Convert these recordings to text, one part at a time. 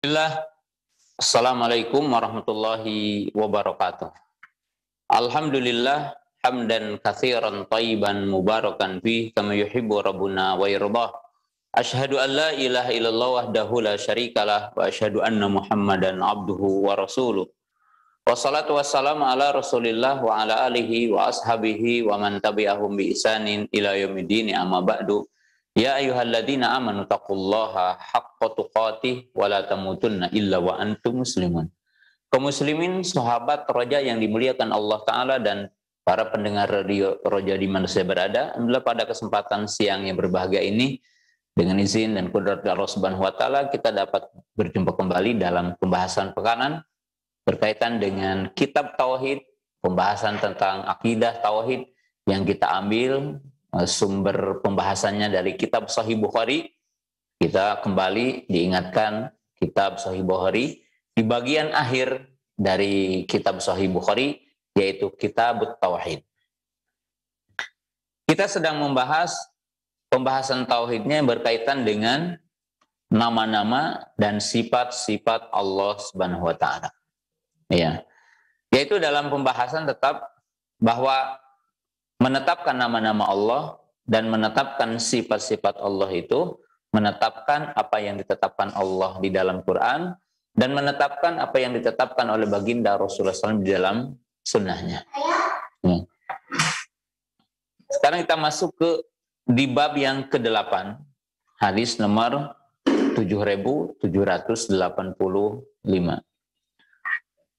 Bismillah. Assalamualaikum warahmatullahi wabarakatuh. Alhamdulillah hamdan katsiran thayyiban mubarakan fi kama yuhibbu rabbuna wa yardah. Asyhadu an la ilaha illallah wahdahu la syarikalah wa asyhadu anna Muhammadan abduhu wa rasuluh. Wassalatu wassalamu ala Rasulillah wa ala alihi wa ashabihi wa man tabi'ahum bi ihsanin ila yaumiddin, amma ba'du. Ya ayyuhalladzina amanu taqullaha haqqa tuqatih wa la tamutunna illa wa antum muslimun. Kaum muslimin, sahabat roja yang dimuliakan Allah Ta'ala dan para pendengar radio roja di mana saya berada, adalah pada kesempatan siang yang berbahagia ini, dengan izin dan kudrat Allah Subhanahu wa Ta'ala, kita dapat berjumpa kembali dalam pembahasan pekanan berkaitan dengan kitab tauhid, pembahasan tentang akidah tauhid yang kita ambil sumber pembahasannya dari kitab Sahih Bukhari. Kita kembali diingatkan kitab Sahih Bukhari di bagian akhir dari kitab Sahih Bukhari, yaitu kitab tauhid. Kita sedang membahas pembahasan tauhidnya berkaitan dengan nama-nama dan sifat-sifat Allah Subhanahu wa Ta'ala. Ya. Yaitu dalam pembahasan tetap bahwa menetapkan nama-nama Allah dan menetapkan sifat-sifat Allah itu menetapkan apa yang ditetapkan Allah di dalam Quran dan menetapkan apa yang ditetapkan oleh baginda Rasulullah SAW di dalam sunnahnya. Sekarang kita masuk di bab yang ke-8, hadis nomor 7785.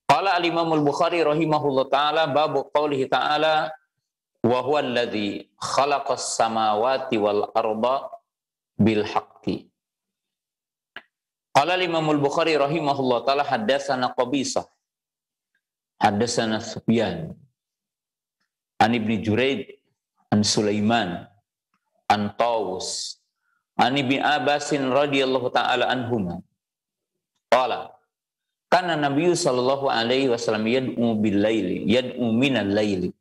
Qala al-Imamul Bukhari rahimahullah ta'ala babu qawlihi ta'ala wa huwa alladhi khalaqas samawati wal arda bil haqqi. Qala al-Imamul Bukhari rahimahullah ta'ala haddatsana Qabisah, haddatsana Sufyan an Ibnu Jurayd an Sulaiman an Tawus an Ibnu Abbas radhiyallahu ta'ala anhuma qala kana Nabi sallallahu alaihi wasallam yad'u bil laili yad'u minal laili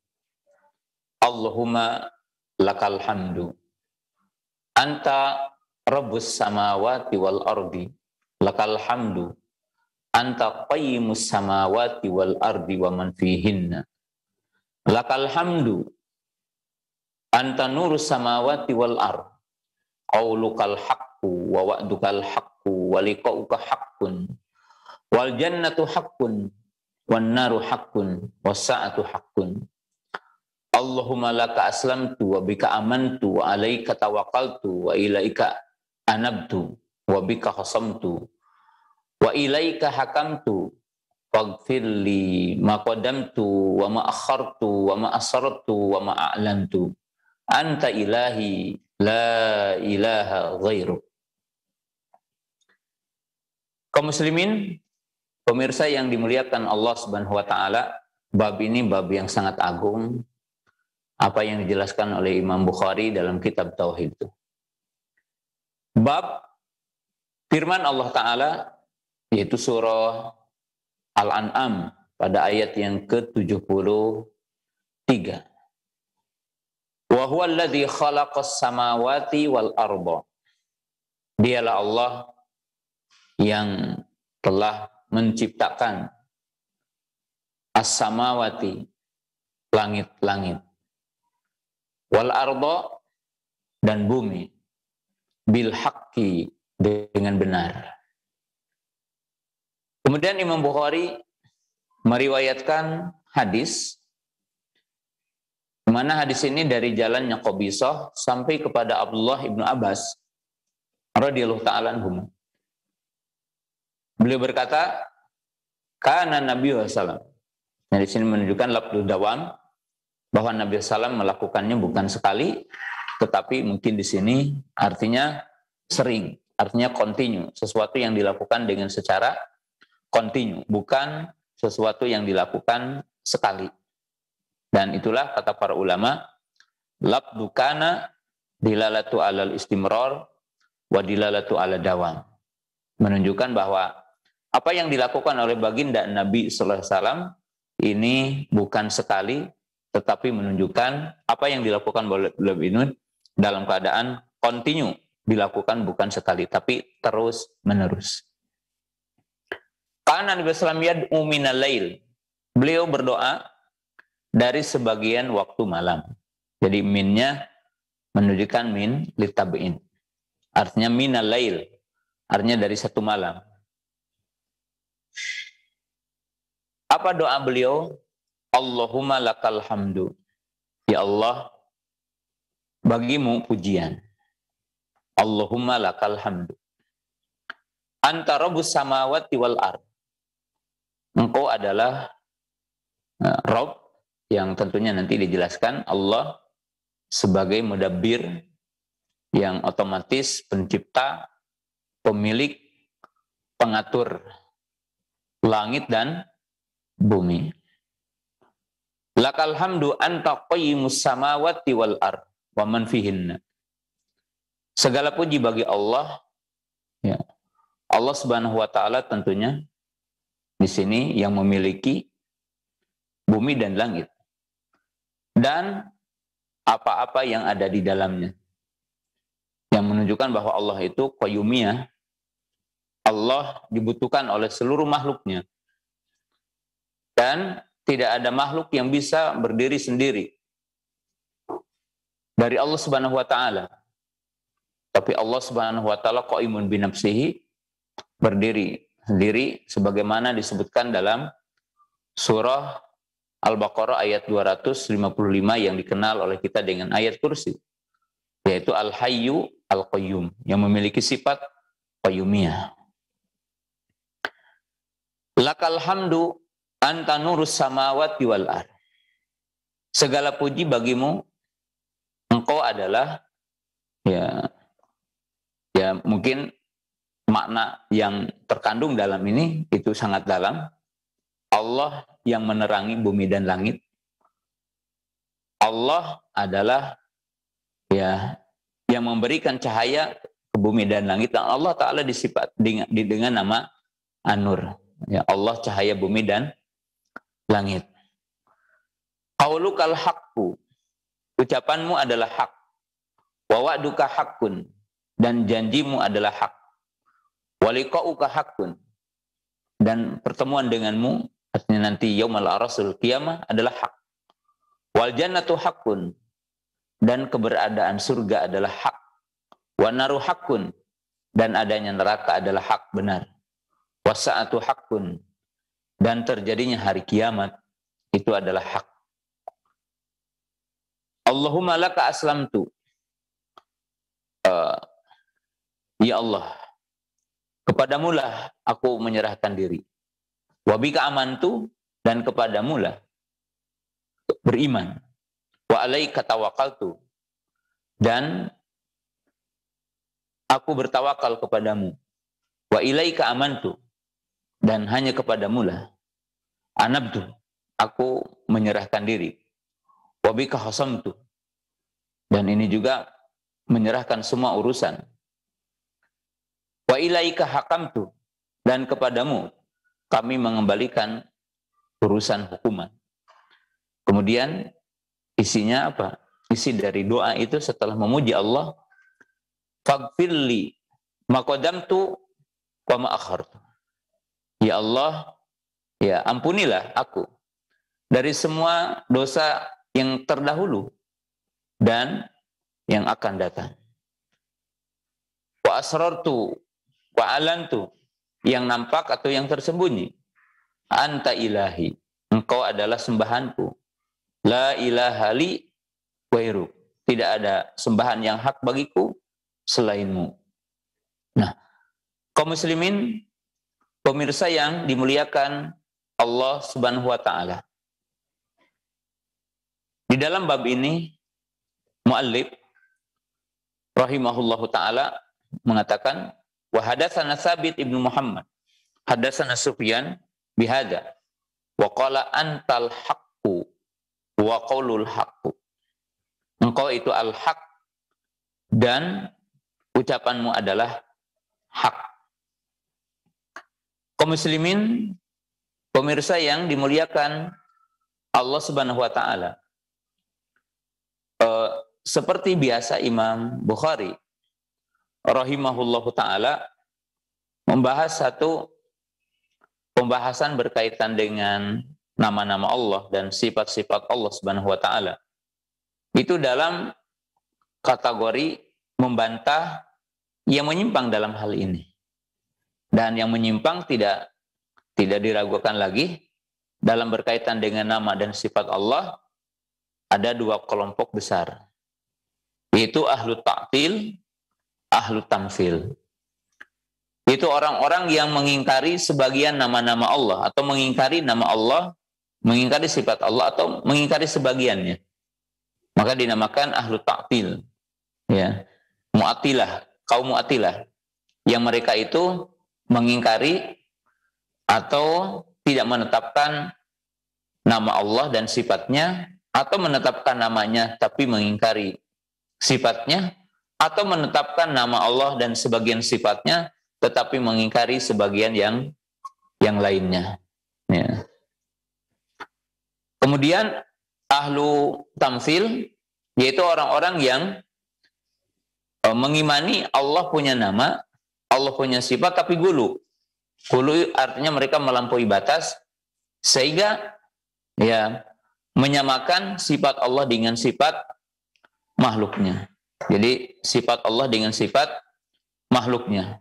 Allahumma lakal hamdu anta rabbus samawati wal ardi lakal hamdu anta qayyimus samawati wal ardi wa man fihinna lakal hamdu anta nurus samawati wal ard qaulukal haqqu wa wa'dukal haqqu wa liqa'uka haqqun wal jannatu haqqun wan naru haqqun was sa'atu haqqun. Allahumma laka aslamtu wa bika amantu wa alaika tawakkaltu wa ilaika anabtu wa bika khasamtu wa ilaika hakamtu faghfir li ma qaddamtu wa ma akhartu wa ma asrartu wa ma a'lantu anta ilahi la ilaha ghairuk. Kaum muslimin, pemirsa yang dimuliakan Allah Subhanahu wa Ta'ala, bab ini bab yang sangat agung. Apa yang dijelaskan oleh Imam Bukhari dalam kitab Tauhid itu. Bab firman Allah Ta'ala, yaitu surah Al-An'am pada ayat yang ke-73. Wa huwa alladhi khalaqas samawati wal arda. Dialah Allah yang telah menciptakan as-samawati, langit-langit, wal arda, dan bumi, bil haqqi, dengan benar. Kemudian Imam Bukhari meriwayatkan hadis, di mana hadis ini dari jalannya Qabisah sampai kepada Abdullah ibnu Abbas radhiyallahu ta'ala anhum. Beliau berkata, kana Nabi SAW. Nah, di sini menunjukkan lafdul dawam, bahwa Nabi SAW melakukannya bukan sekali, tetapi mungkin di sini artinya sering, artinya continue, sesuatu yang dilakukan dengan secara continue, bukan sesuatu yang dilakukan sekali. Dan itulah kata para ulama, lafdu kana dilalatu alal istimrar wa dilalatu ala dawam. Menunjukkan bahwa apa yang dilakukan oleh baginda Nabi SAW ini bukan sekali, tetapi menunjukkan apa yang dilakukan oleh beliau ini dalam keadaan continue, dilakukan bukan sekali, tapi terus menerus. kana Nabi sallallahu alaihi wasallam yad'u minal lail. Beliau berdoa dari sebagian waktu malam. Jadi minnya menunjukkan min litab'in. Artinya minal lail. Artinya dari satu malam. Apa doa beliau? Allahumma lakal hamdu. Ya Allah, bagimu pujian. Allahumma lakal hamdu. Anta rabbus samawati wal ard. Engkau adalah Rabb, yang tentunya nanti dijelaskan Allah sebagai mudabbir, yang otomatis pencipta, pemilik, pengatur langit dan bumi. Lakal hamdu anta qayyimus samawati wal ard wa man fihinna. Segala puji bagi Allah, ya. Allah Subhanahu wa taala tentunya di sini yang memiliki bumi dan langit dan apa-apa yang ada di dalamnya, yang menunjukkan bahwa Allah itu qayyumiyah. Allah dibutuhkan oleh seluruh makhluknya dan tidak ada makhluk yang bisa berdiri sendiri dari Allah Subhanahu wa taala. Tapi Allah Subhanahu wa taala qaimun bi nafsihi, berdiri sendiri sebagaimana disebutkan dalam surah Al-Baqarah ayat 255 yang dikenal oleh kita dengan ayat kursi, yaitu Al-Hayyu Al-Qayyum, yang memiliki sifat qayyumiyah. Lakal hamdu anta nurus samawati wal ard. Segala puji bagimu, engkau adalah ya mungkin makna yang terkandung dalam ini itu sangat dalam. Allah yang menerangi bumi dan langit. Allah adalah ya yang memberikan cahaya ke bumi dan langit. Dan Allah Ta'ala disifat dengan nama An-Nur. Ya, Allah cahaya bumi dan langit. Qaulukal haqqu. Ucapanmu adalah hak. Wa wa'duka haqqun. Dan janjimu adalah hak. Wa liqa'uka haqqun. Dan pertemuan denganmu, artinya nanti yaumul arasul qiyamah, adalah hak. Wal jannatu haqqun. Dan keberadaan surga adalah hak. Wa naru haqqun. Dan adanya neraka adalah hak benar. Wasa'atu haqqun. Dan terjadinya hari kiamat itu adalah hak. Allahumma laka aslamtu. Ya Allah, kepadamulah aku menyerahkan diri. Wabika amantu, dan kepadamulah beriman. Wa alaika tawakkaltu, dan aku bertawakal kepadamu. Wa ilaika amantu, dan hanya kepadamulah anabdu, aku menyerahkan diri. Wabika khasamtu, dan ini juga menyerahkan semua urusan. Wa ilaika hakamtu, dan kepadamu kami mengembalikan urusan hukuman. Kemudian isinya apa? Isi dari doa itu setelah memuji Allah, faghfirli ma qaddamtu wa ma akhartu. Ya Allah, ya ampunilah aku dari semua dosa yang terdahulu dan yang akan datang. Wa asrartu wa alantu, yang nampak atau yang tersembunyi. Anta ilahi, engkau adalah sembahanku. La ilaha li wairuk, tidak ada sembahan yang hak bagiku selainmu. Nah, kaum muslimin, pemirsa yang dimuliakan Allah Subhanahu wa taala. Di dalam bab ini muallif rahimahullahu taala mengatakan, wa hadatsana Tsabit ibnu Muhammad, hadatsana Sufyan bihada, wa qala antal haqqu wa qaulul haqqu. Engkau itu al-haq dan ucapanmu adalah hak. Kaum muslimin, pemirsa yang dimuliakan Allah Subhanahu wa taala. Seperti biasa Imam Bukhari rahimahullahu taala membahas satu pembahasan berkaitan dengan nama-nama Allah dan sifat-sifat Allah Subhanahu wa taala itu dalam kategori membantah yang menyimpang dalam hal ini. Dan yang menyimpang tidak diragukan lagi dalam berkaitan dengan nama dan sifat Allah ada dua kelompok besar, yaitu ahlu ta'til, ahlu tamfil. Itu orang-orang yang mengingkari sebagian nama-nama Allah atau mengingkari nama Allah, mengingkari sifat Allah atau mengingkari sebagiannya. Maka dinamakan ahlu ta'til. Ya. Mu'attilah, kaum Mu'attilah yang mereka itu mengingkari atau tidak menetapkan nama Allah dan sifatnya, atau menetapkan namanya tapi mengingkari sifatnya, atau menetapkan nama Allah dan sebagian sifatnya tetapi mengingkari sebagian yang lainnya. Ya. Kemudian ahlu tamfil yaitu orang-orang yang mengimani Allah punya nama, Allah punya sifat tapi gulu. Gulu artinya mereka melampaui batas sehingga ya menyamakan sifat Allah dengan sifat makhluknya. Jadi sifat Allah dengan sifat makhluknya.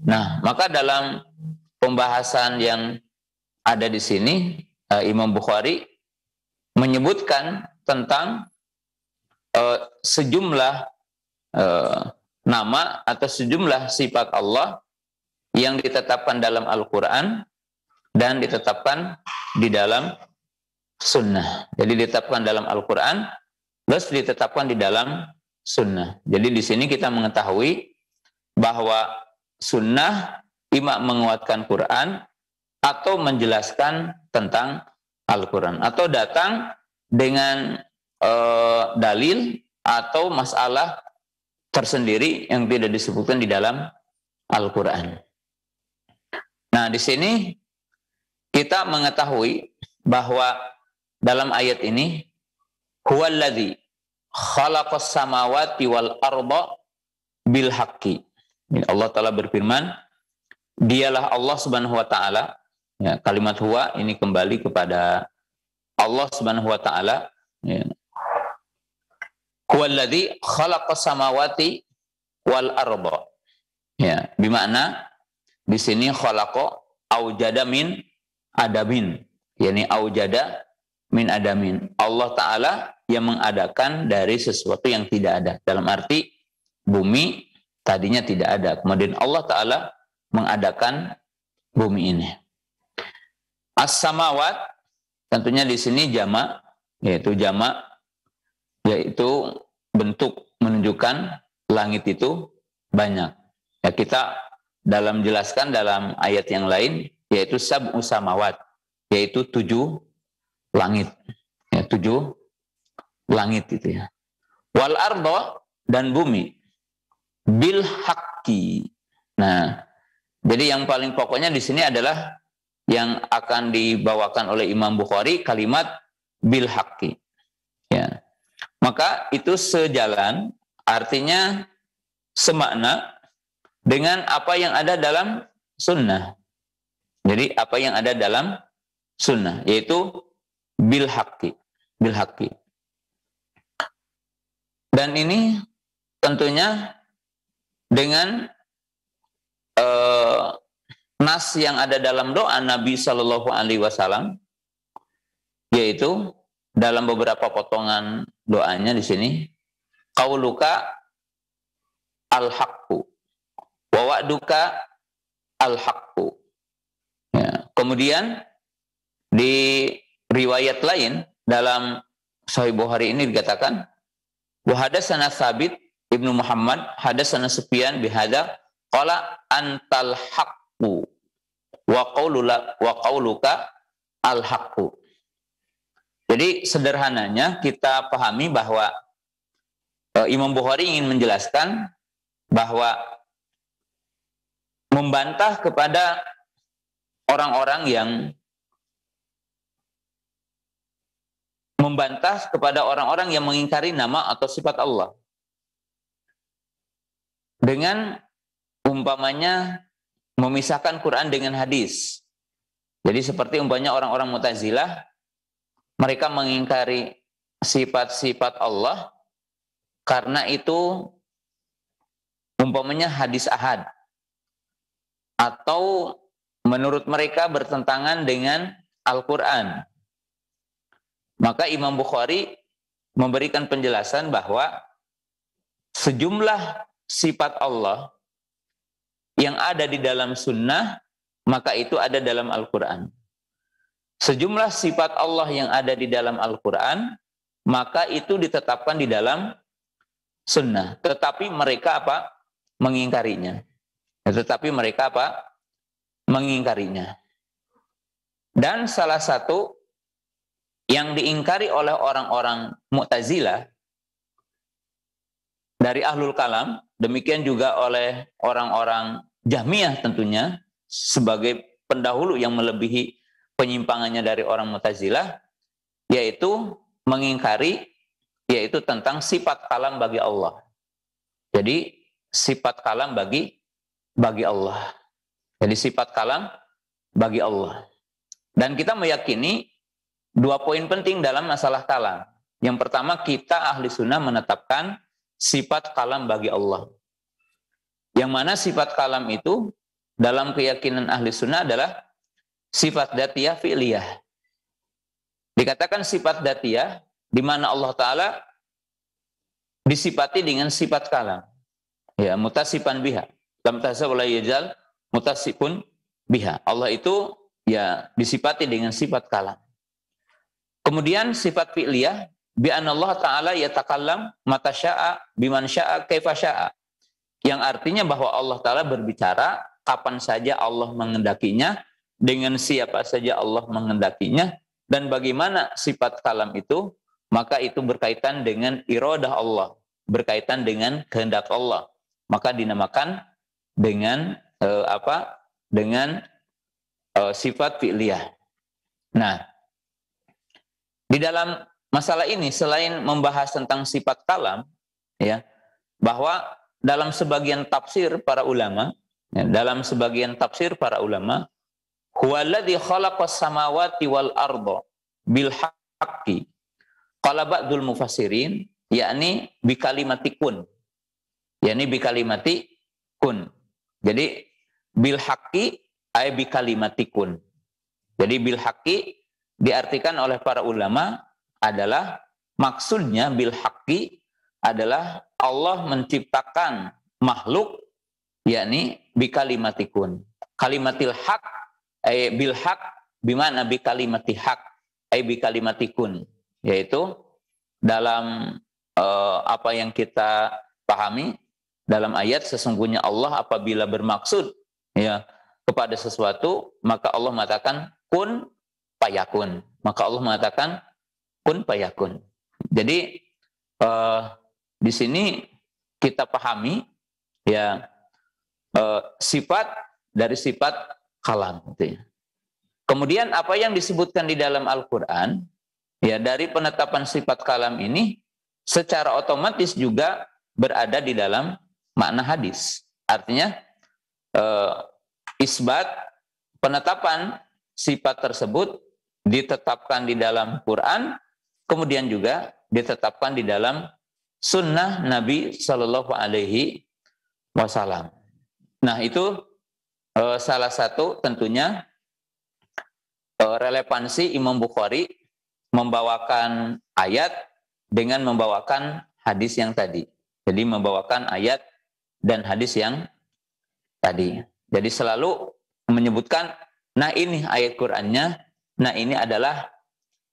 Nah, maka dalam pembahasan yang ada di sini Imam Bukhari menyebutkan tentang sejumlah nama atau sejumlah sifat Allah yang ditetapkan dalam Al-Quran dan ditetapkan di dalam Sunnah. Jadi ditetapkan dalam Al-Quran plus ditetapkan di dalam Sunnah. Jadi di sini kita mengetahui bahwa Sunnah ima menguatkan Quran atau menjelaskan tentang Al-Quran atau datang dengan dalil atau masalah tersendiri yang tidak disebutkan di dalam Al-Quran. Nah, di sini kita mengetahui bahwa dalam ayat ini huwallazi khalaqas samawati wal arda bil haqqi. Allah Ta'ala berfirman, dialah Allah Subhanahu wa taala. Ya, kalimat huwa ini kembali kepada Allah Subhanahu wa taala. Ya. Huwallazi khalaqas samawati wal arda. Ya, bermakna di sini khalaqa aujada min adamin. yakni aujada min adamin. Allah Ta'ala yang mengadakan dari sesuatu yang tidak ada. Dalam arti bumi tadinya tidak ada. Kemudian Allah Ta'ala mengadakan bumi ini. As-samawat tentunya di sini jamak, yaitu bentuk menunjukkan langit itu banyak. Ya, kita dalam jelaskan dalam ayat yang lain yaitu sab'u samawat, yaitu 7 langit. Ya, 7 langit itu ya. Wal ardo dan bumi bil haqqi. Nah, jadi yang paling pokoknya di sini adalah yang akan dibawakan oleh Imam Bukhari kalimat bil haqqi. Ya. Maka itu sejalan, artinya semakna dengan apa yang ada dalam sunnah. Jadi apa yang ada dalam sunnah, yaitu bil haqqi. Bil haqqi. Dan ini tentunya dengan nas yang ada dalam doa Nabi Shallallahu Alaihi Wasallam, yaitu dalam beberapa potongan doanya di sini, qauluka al-haqqu wa wa'duka al-haqqu. Ya. Kemudian di riwayat lain dalam Sahih Bukhari ini dikatakan, wa hadatsana Tsabit Ibnu Muhammad hadatsana Sufyan bihadza qala antal haqqu wa qauluka al-haqqu. Jadi sederhananya kita pahami bahwa Imam Bukhari ingin menjelaskan bahwa membantah kepada orang-orang yang mengingkari nama atau sifat Allah dengan umpamanya memisahkan Quran dengan hadis, Jadi seperti umpamanya orang-orang Mu'tazilah, mereka mengingkari sifat-sifat Allah karena itu umpamanya hadis ahad, atau menurut mereka bertentangan dengan Al-Quran. Maka Imam Bukhari memberikan penjelasan bahwa sejumlah sifat Allah yang ada di dalam sunnah, maka itu ada dalam Al-Quran. Sejumlah sifat Allah yang ada di dalam Al-Quran, maka itu ditetapkan di dalam sunnah. Tetapi mereka apa? Mengingkarinya. Tetapi mereka apa? Mengingkarinya. Dan salah satu yang diingkari oleh orang-orang Mu'tazilah dari Ahlul Kalam, demikian juga oleh orang-orang Jahmiyah tentunya, sebagai pendahulu yang melebihi penyimpangannya dari orang Mu'tazilah, yaitu mengingkari, yaitu tentang sifat kalam bagi Allah. Jadi sifat kalam bagi Allah. Jadi sifat kalam bagi Allah. Dan kita meyakini dua poin penting dalam masalah kalam. Yang pertama, kita ahli sunnah menetapkan sifat kalam bagi Allah. Yang mana sifat kalam itu dalam keyakinan ahli sunnah adalah sifat dzatiyah fi'liyah. Dikatakan sifat dzatiyah di mana Allah Ta'ala disifati dengan sifat kalam. Ya, mutasifan biha. Lam tasab la yajal mutasifun biha. Allah itu ya disifati dengan sifat kalam. Kemudian sifat fi'liyah bi anna Allah Ta'ala yatakallam mata sya'a biman sya'a kaifa sya'a. Yang artinya bahwa Allah Ta'ala berbicara kapan saja Allah mengendakinya, dengan siapa saja Allah mengendakinya, dan bagaimana sifat kalam itu, maka itu berkaitan dengan iradah Allah, berkaitan dengan kehendak Allah. Maka dinamakan dengan sifat fi'liyah. Nah, di dalam masalah ini selain membahas tentang sifat kalam, ya, bahwa dalam sebagian tafsir para ulama, huwallazi khalaqas samawati wal arda bil haqqi. Qala ba'dul mufassirin, yakni bi kalimati kun. Yakni bi kalimati kun. Jadi bil haqqi ay bi kalimati kun. Jadi bil haqqi diartikan oleh para ulama adalah, maksudnya bil haqqi adalah Allah menciptakan makhluk, yakni bi kalimati kun. Kalimatil haq ay bil haq bimana bi kalimati haq ay bi kalimati kun. Yaitu dalam apa yang kita pahami dalam ayat, sesungguhnya Allah apabila bermaksud ya kepada sesuatu, maka Allah mengatakan kun fayakun. Maka Allah mengatakan kun fayakun. Jadi di sini kita pahami ya sifat dari sifat kalam gitu ya. Kemudian apa yang disebutkan di dalam Al-Qur'an ya, dari penetapan sifat kalam ini secara otomatis juga berada di dalam makna hadis. Artinya isbat, penetapan sifat tersebut ditetapkan di dalam Quran, kemudian juga ditetapkan di dalam sunnah Nabi Shallallahu Alaihi Wasallam. Nah, itu salah satu tentunya relevansi Imam Bukhari membawakan ayat dengan membawakan hadis yang tadi. Jadi membawakan ayat dan hadis yang tadi. Jadi selalu menyebutkan, nah ini ayat Qur'annya, nah ini adalah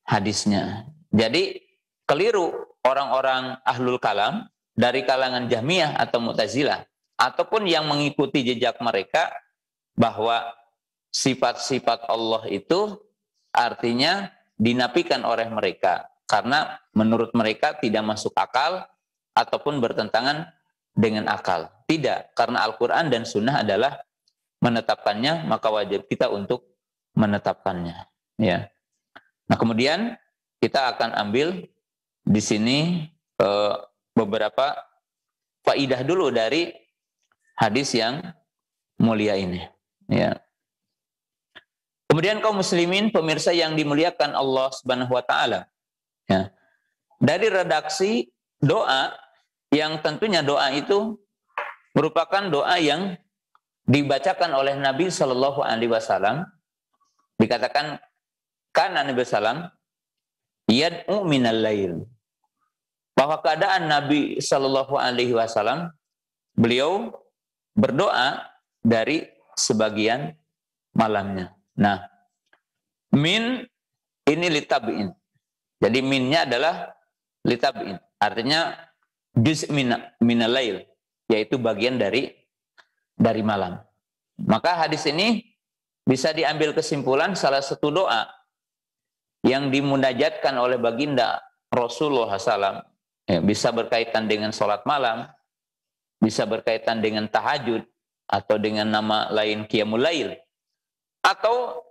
hadisnya. Jadi keliru orang-orang ahlul kalam dari kalangan Jahmiyah atau Mu'tazilah, ataupun yang mengikuti jejak mereka, bahwa sifat-sifat Allah itu artinya dinafikan oleh mereka karena menurut mereka tidak masuk akal ataupun bertentangan dengan akal. Tidak, karena Al-Quran dan Sunnah adalah menetapkannya, maka wajib kita untuk menetapkannya. Ya. Nah, kemudian kita akan ambil di sini beberapa faidah dulu dari hadis yang mulia ini. Ya. Kemudian kaum muslimin, pemirsa yang dimuliakan Allah Subhanahu wa taala. Ya. Dari redaksi doa yang tentunya doa itu merupakan doa yang dibacakan oleh Nabi Shallallahu alaihi wasallam. Dikatakan kana Nabi sallam yad'u minal lail. Bahwa keadaan Nabi Shallallahu alaihi wasallam beliau berdoa dari sebagian malamnya. Nah, min ini litabi'in. Jadi minnya adalah litabi'in. Artinya juz' minal lail, yaitu bagian dari malam. Maka hadis ini bisa diambil kesimpulan salah satu doa yang dimunajatkan oleh baginda Rasulullah SAW. Ya, bisa berkaitan dengan sholat malam, bisa berkaitan dengan tahajud, atau dengan nama lain qiyamul lail. Atau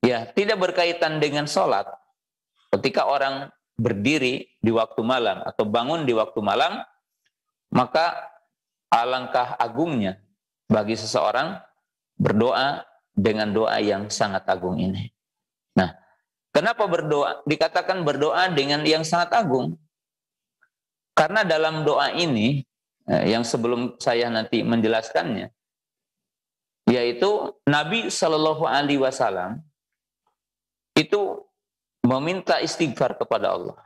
ya tidak berkaitan dengan sholat. Ketika orang berdiri di waktu malam atau bangun di waktu malam, maka alangkah agungnya bagi seseorang berdoa dengan doa yang sangat agung ini. Nah, kenapa berdoa? Dikatakan berdoa dengan yang sangat agung. Karena dalam doa ini, yang sebelum saya nanti menjelaskannya, yaitu Nabi Shallallahu Alaihi Wasallam itu meminta istighfar kepada Allah,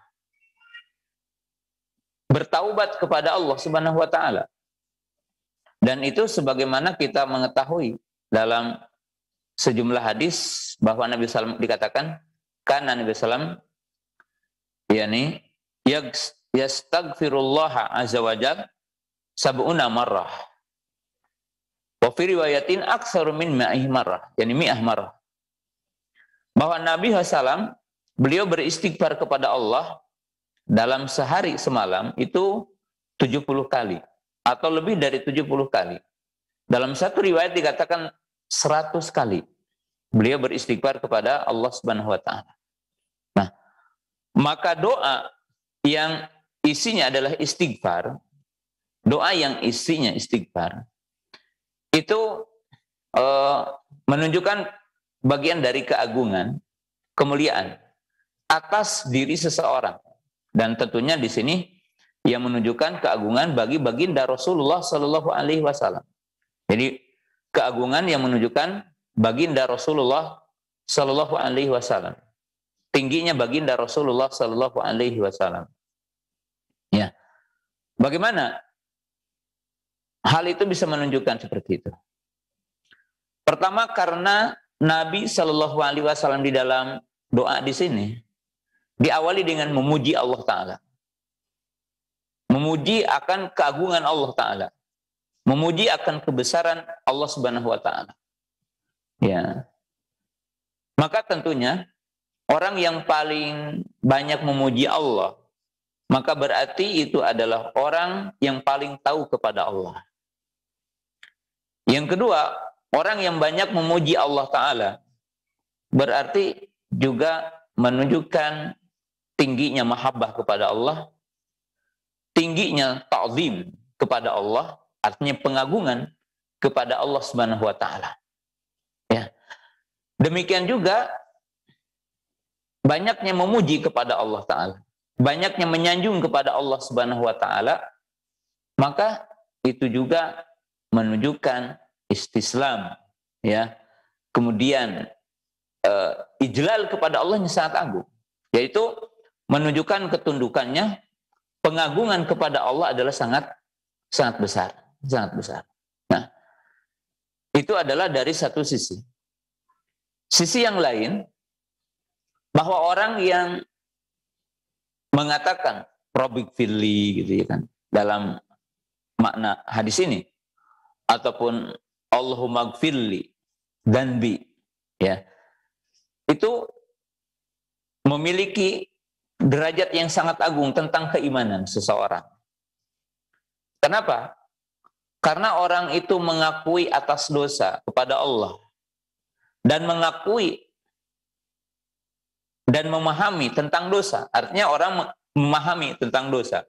bertaubat kepada Allah Subhanahu Wa Taala, dan itu sebagaimana kita mengetahui dalam sejumlah hadis bahwa Nabi SAW dikatakan karena Nabi SAW yakni yastaghfirullah azza wajal sab'una marrah. Wa fi riwayatin aktsar min mi'ah marrah, yani mi'ah marrah. Bahwa Nabi SAW beliau beristighfar kepada Allah dalam sehari semalam itu 70 kali atau lebih dari 70 kali. Dalam satu riwayat dikatakan 100 kali beliau beristighfar kepada Allah Subhanahu wa taala. Nah, maka doa yang isinya adalah istighfar, doa yang isinya istighfar itu menunjukkan bagian dari keagungan, kemuliaan atas diri seseorang, dan tentunya di sini yang menunjukkan keagungan bagi baginda Rasulullah Shallallahu Alaihi Wasallam. Jadi keagungan yang menunjukkan baginda Rasulullah Shallallahu Alaihi Wasallam, tingginya baginda Rasulullah Shallallahu Alaihi Wasallam. Ya, bagaimana hal itu bisa menunjukkan seperti itu? Pertama, karena Nabi Shallallahu Alaihi Wasallam di dalam doa di sini diawali dengan memuji Allah Taala, memuji akan keagungan Allah Taala, memuji akan kebesaran Allah Subhanahu Wa Taala. Ya, maka tentunya orang yang paling banyak memuji Allah, maka berarti itu adalah orang yang paling tahu kepada Allah. Yang kedua, orang yang banyak memuji Allah Ta'ala berarti juga menunjukkan tingginya mahabbah kepada Allah, tingginya ta'zim kepada Allah, artinya pengagungan kepada Allah Subhanahu wa taala. Ya. Demikian juga banyaknya memuji kepada Allah Ta'ala, banyaknya menyanjung kepada Allah Subhanahu wa taala, maka itu juga menunjukkan istislam, ya. Kemudian ijlal kepada Allah yang sangat agung, yaitu menunjukkan ketundukannya, pengagungan kepada Allah adalah sangat besar, sangat besar. Nah, itu adalah dari satu sisi. Sisi yang lain, bahwa orang yang mengatakan Rabbik firli gitu ya kan, dalam makna hadis ini, ataupun Allahumma gfirli dzanbi, ya, itu memiliki derajat yang sangat agung tentang keimanan seseorang. Kenapa? Karena orang itu mengakui atas dosa kepada Allah dan mengakui dan memahami tentang dosa. Artinya orang memahami tentang dosa.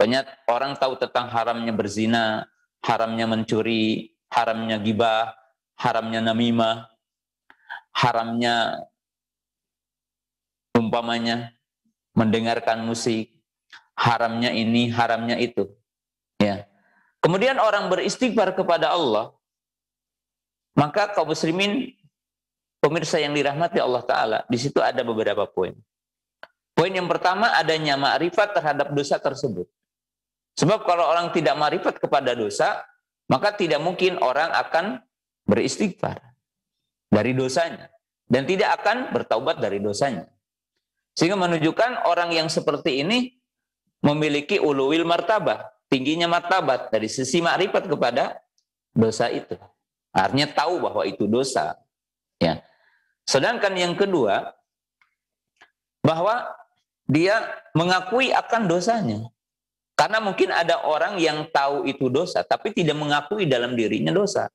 Banyak orang tahu tentang haramnya berzina, haramnya mencuri, haramnya ghibah, haramnya namimah. haramnya umpamanya mendengarkan musik, haramnya ini, haramnya itu. Ya. Kemudian orang beristighfar kepada Allah, maka kaum muslimin, pemirsa yang dirahmati Allah Ta'ala, di situ ada beberapa poin. Poin yang pertama, adanya ma'rifat terhadap dosa tersebut. Sebab kalau orang tidak ma'rifat kepada dosa, maka tidak mungkin orang akan beristighfar dari dosanya. Dan tidak akan bertaubat dari dosanya. Sehingga menunjukkan orang yang seperti ini memiliki uluwil martabah, tingginya martabat dari sisi ma'rifat kepada dosa itu. Artinya tahu bahwa itu dosa. Ya. Sedangkan yang kedua, bahwa dia mengakui akan dosanya. Karena mungkin ada orang yang tahu itu dosa, tapi tidak mengakui dalam dirinya dosa.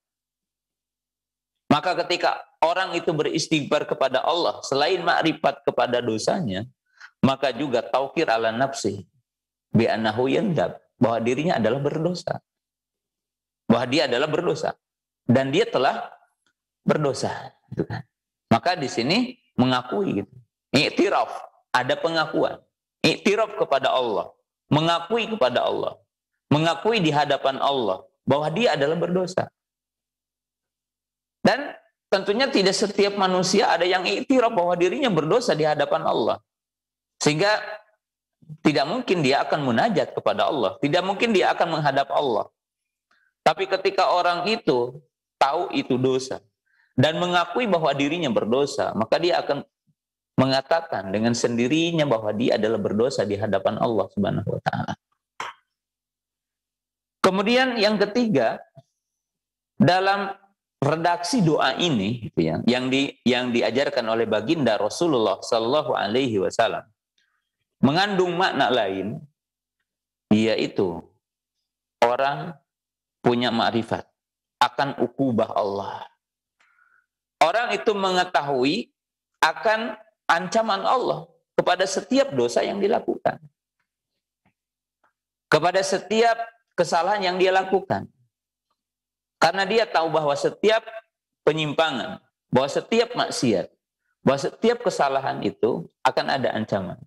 Maka ketika orang itu beristighfar kepada Allah, selain makrifat kepada dosanya, maka juga taukir ala nafsi, bi'annahu yandab, bahwa dirinya adalah berdosa. Bahwa dia adalah berdosa. Dan dia telah berdosa. Gitu kan. Maka di sini mengakui. Gitu. Iktiraf, ada pengakuan. Iktiraf kepada Allah. Mengakui kepada Allah. Mengakui di hadapan Allah, bahwa dia adalah berdosa. Dan tentunya tidak setiap manusia ada yang iktiraf bahwa dirinya berdosa di hadapan Allah. Sehingga tidak mungkin dia akan munajat kepada Allah. Tidak mungkin dia akan menghadap Allah. Tapi ketika orang itu tahu itu dosa dan mengakui bahwa dirinya berdosa, maka dia akan mengatakan dengan sendirinya bahwa dia adalah berdosa di hadapan Allah Subhanahu wa taala. Kemudian yang ketiga, dalam redaksi doa ini gitu ya, yang diajarkan oleh baginda Rasulullah Sallallahu Alaihi Wasallam mengandung makna lain, yaitu orang punya makrifat akan ukubah Allah. Orang itu mengetahui akan ancaman Allah kepada setiap dosa yang dilakukan, kepada setiap kesalahan yang dia lakukan. Karena dia tahu bahwa setiap penyimpangan, bahwa setiap maksiat, bahwa setiap kesalahan itu akan ada ancaman.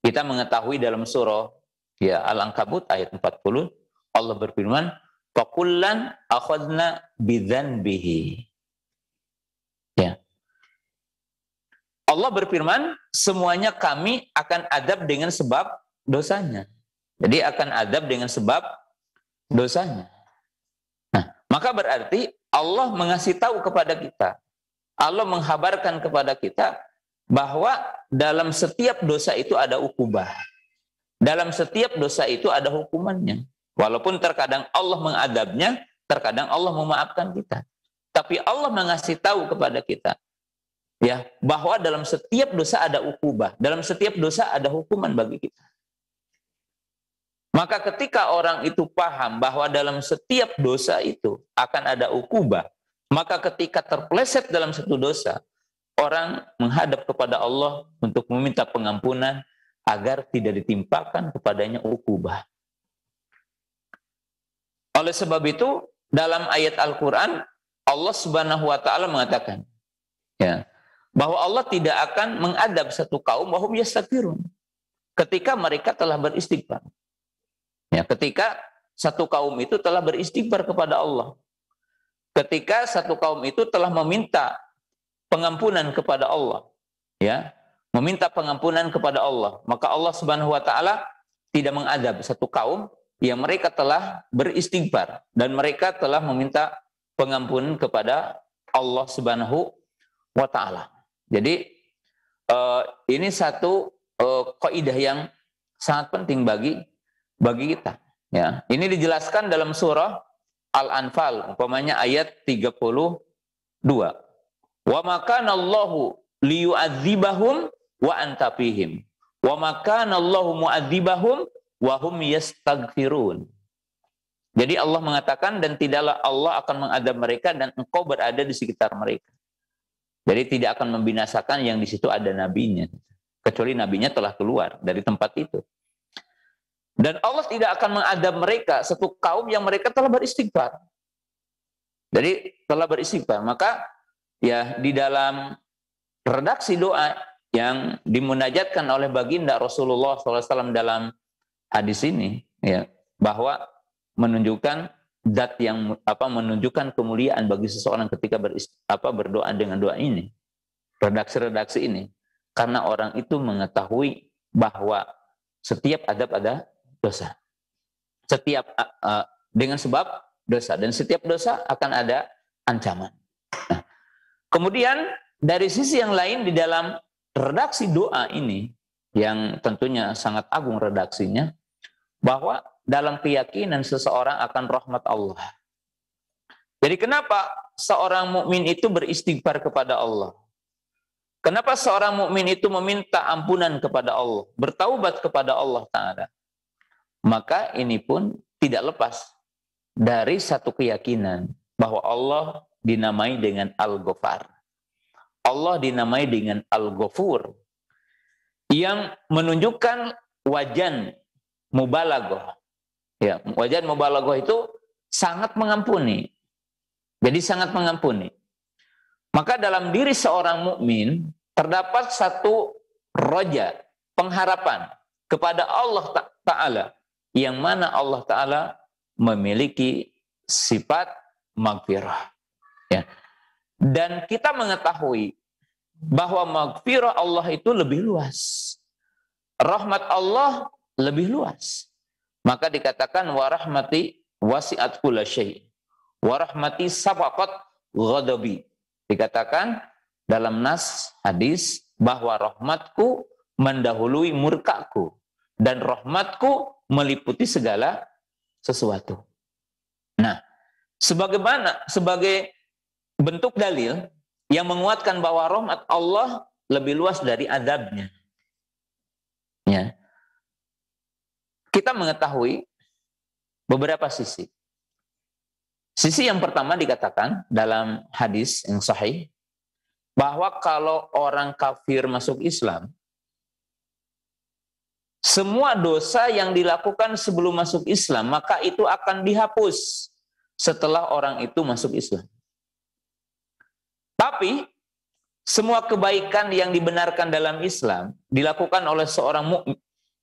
Kita mengetahui dalam surah ya Al-Ankabut ayat 40, Allah berfirman, "Fakullan akhadna bidzanbihi." Ya. Allah berfirman, semuanya kami akan adab dengan sebab dosanya. Jadi akan adab dengan sebab dosanya. Maka berarti Allah mengasih tahu kepada kita, Allah menghabarkan kepada kita bahwa dalam setiap dosa itu ada ukubah. Dalam setiap dosa itu ada hukumannya. Walaupun terkadang Allah mengadabnya, terkadang Allah memaafkan kita. Tapi Allah mengasih tahu kepada kita ya bahwa dalam setiap dosa ada ukubah, dalam setiap dosa ada hukuman bagi kita. Maka ketika orang itu paham bahwa dalam setiap dosa itu akan ada ukubah, maka ketika terpeleset dalam satu dosa, orang menghadap kepada Allah untuk meminta pengampunan agar tidak ditimpakan kepadanya ukubah. Oleh sebab itu, dalam ayat Al-Quran, Allah Subhanahu wa Ta'ala mengatakan ya, bahwa Allah tidak akan mengadab satu kaum wahum yastaghfirun ketika mereka telah beristighfar. Ya, ketika satu kaum itu telah beristighfar kepada Allah. Ketika satu kaum itu telah meminta pengampunan kepada Allah. Ya, meminta pengampunan kepada Allah. Maka Allah Subhanahu wa Ta'ala tidak mengadab satu kaum yang mereka telah beristighfar. Dan mereka telah meminta pengampunan kepada Allah Subhanahu wa Ta'ala. Jadi, ini satu kaidah yang sangat penting bagi kita. Ya, ini dijelaskan dalam surah Al-Anfal, umpamanya ayat 32. Wa makanallahu liyu'adzibahum wa anta fihim. Wa makanallahu mu'adzibahum wa hum yastaghfirun. Jadi Allah mengatakan dan tidaklah Allah akan mengadab mereka dan engkau berada di sekitar mereka. Jadi tidak akan membinasakan yang di situ ada nabinya, kecuali nabinya telah keluar dari tempat itu. Dan Allah tidak akan mengadab mereka, satu kaum yang mereka telah beristighfar. Jadi telah beristighfar. Maka ya di dalam redaksi doa yang dimunajatkan oleh baginda Rasulullah SAW dalam hadis ini, ya, bahwa menunjukkan zat yang menunjukkan kemuliaan bagi seseorang ketika berdoa dengan doa ini, redaksi-redaksi ini, karena orang itu mengetahui bahwa setiap adab ada dosa, setiap dengan sebab dosa, dan setiap dosa akan ada ancaman. Nah, kemudian dari sisi yang lain di dalam redaksi doa ini yang tentunya sangat agung redaksinya, bahwa dalam keyakinan seseorang akan rahmat Allah. Jadi kenapa seorang mukmin itu beristighfar kepada Allah? Kenapa seorang mukmin itu meminta ampunan kepada Allah, bertaubat kepada Allah Ta'ala? Maka ini pun tidak lepas dari satu keyakinan bahwa Allah dinamai dengan Al-Ghafar. Allah dinamai dengan Al-Ghafur, yang menunjukkan wajan mubalaghah. Ya, wajan mubalaghah itu sangat mengampuni. Jadi sangat mengampuni. Maka dalam diri seorang mukmin terdapat satu roja, pengharapan kepada Allah Ta'ala, yang mana Allah Ta'ala memiliki sifat maghfirah. Ya. Dan kita mengetahui bahwa maghfirah Allah itu lebih luas. Rahmat Allah lebih luas. Maka dikatakan wa rahmati wasi'at kulla syai'. Wa rahmati sabaqat ghadabi. Dikatakan dalam nas hadis bahwa rahmatku mendahului murkaku dan rahmatku meliputi segala sesuatu. Nah, sebagai bentuk dalil yang menguatkan bahwa rahmat Allah lebih luas dari azabnya. Ya. Kita mengetahui beberapa sisi. Sisi yang pertama dikatakan dalam hadis yang sahih, bahwa kalau orang kafir masuk Islam, semua dosa yang dilakukan sebelum masuk Islam, maka itu akan dihapus setelah orang itu masuk Islam. Tapi semua kebaikan yang dibenarkan dalam Islam dilakukan oleh seorang mukmin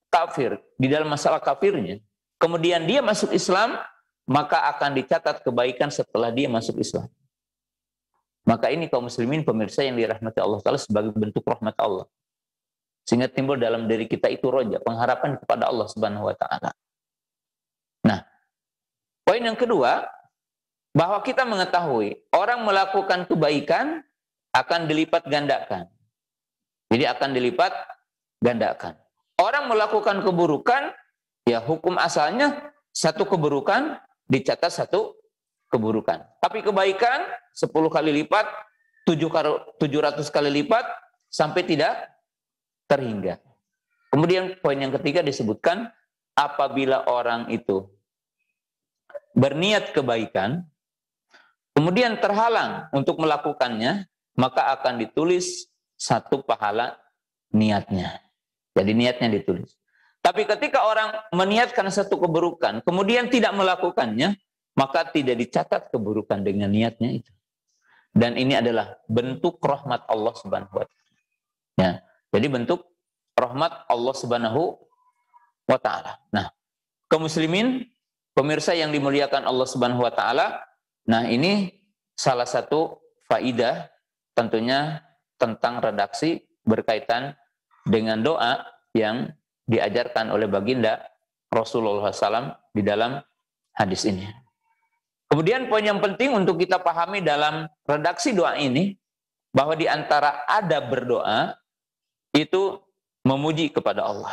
kafir di dalam masalah kafirnya, kemudian dia masuk Islam, maka akan dicatat kebaikan setelah dia masuk Islam. Maka ini kaum muslimin pemirsa yang dirahmati Allah Ta'ala sebagai bentuk rahmat Allah. Sehingga timbul dalam diri kita itu roja, pengharapan kepada Allah Subhanahu wa Ta'ala. Nah, poin yang kedua, bahwa kita mengetahui orang melakukan kebaikan akan dilipat gandakan. Jadi akan dilipat gandakan. Orang melakukan keburukan, ya hukum asalnya satu keburukan dicatat satu keburukan. Tapi kebaikan 10 kali lipat, 700 kali lipat, sampai tidak terhingga. Kemudian poin yang ketiga disebutkan, apabila orang itu berniat kebaikan, kemudian terhalang untuk melakukannya, maka akan ditulis satu pahala niatnya. Jadi niatnya ditulis. Tapi ketika orang meniatkan satu keburukan, kemudian tidak melakukannya, maka tidak dicatat keburukan dengan niatnya itu. Dan ini adalah bentuk rahmat Allah Subhanahu wa Ta'ala. Ya, jadi bentuk rahmat Allah Subhanahu wa Ta'ala. Nah, kaum muslimin, pemirsa yang dimuliakan Allah Subhanahu wa Ta'ala, nah ini salah satu faidah tentunya tentang redaksi berkaitan dengan doa yang diajarkan oleh baginda Rasulullah SAW di dalam hadis ini. Kemudian poin yang penting untuk kita pahami dalam redaksi doa ini, bahwa di antara adab berdoa itu memuji kepada Allah.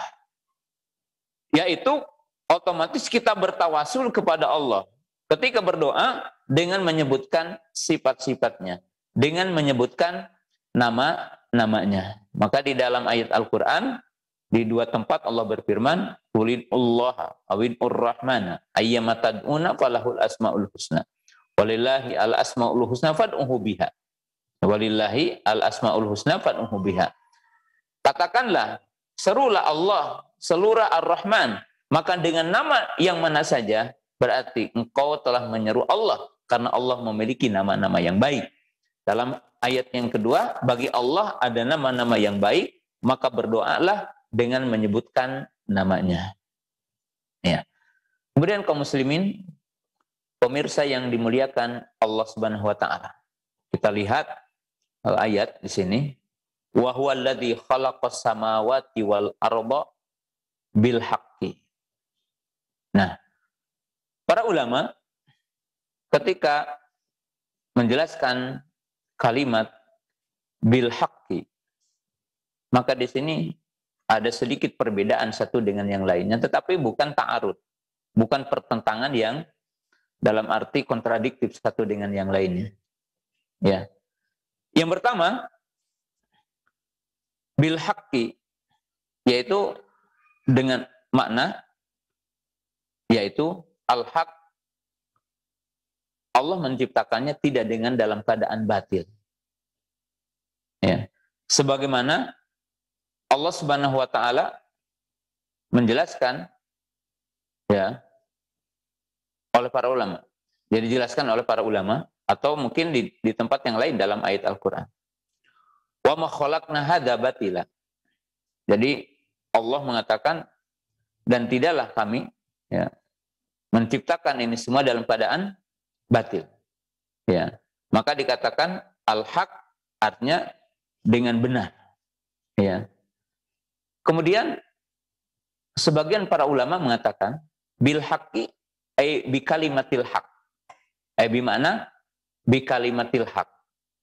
Yaitu otomatis kita bertawasul kepada Allah ketika berdoa dengan menyebutkan sifat-sifatnya, dengan menyebutkan nama-namanya. Maka di dalam ayat Al-Quran, di 2 tempat Allah berfirman, Qulillah awinur rahmana ayyama tad'una falahul asmaul husna. Walillahi al asmaul husna fad'uhu biha. Walillahi al asmaul husna fad'uhu biha. Katakanlah, serulah Allah, seluruh Ar-Rahman, maka dengan nama yang mana saja, berarti engkau telah menyeru Allah, karena Allah memiliki nama-nama yang baik. Dalam ayat yang kedua, bagi Allah ada nama-nama yang baik, maka berdoalah dengan menyebutkan namanya. Ya. Kemudian kaum muslimin, pemirsa yang dimuliakan Allah Subhanahu wa taala. Kita lihat ayat di sini. Wa huwal ladzi khalaqas samawati wal arda bil haqqi. Nah, para ulama ketika menjelaskan kalimat bil haqqi, maka di sini ada sedikit perbedaan satu dengan yang lainnya, tetapi bukan ta'arud, bukan pertentangan yang dalam arti kontradiktif satu dengan yang lainnya. Ya. Yang pertama, bil haqqi, yaitu dengan makna, yaitu al-haq, Allah menciptakannya tidak dengan dalam keadaan batil. Ya. Sebagaimana Allah Subhanahu wa taala menjelaskan ya oleh para ulama. Jadi dijelaskan oleh para ulama atau mungkin di tempat yang lain dalam ayat Al-Qur'an. Wa ma khalaqna hadza batila. Jadi Allah mengatakan dan tidaklah kami ya menciptakan ini semua dalam keadaan batil. Ya. Maka dikatakan al-haq artinya dengan benar. Ya. Kemudian sebagian para ulama mengatakan bil haqqi ay bi kalimatil haq. Ay bi makna bi kalimatil haq,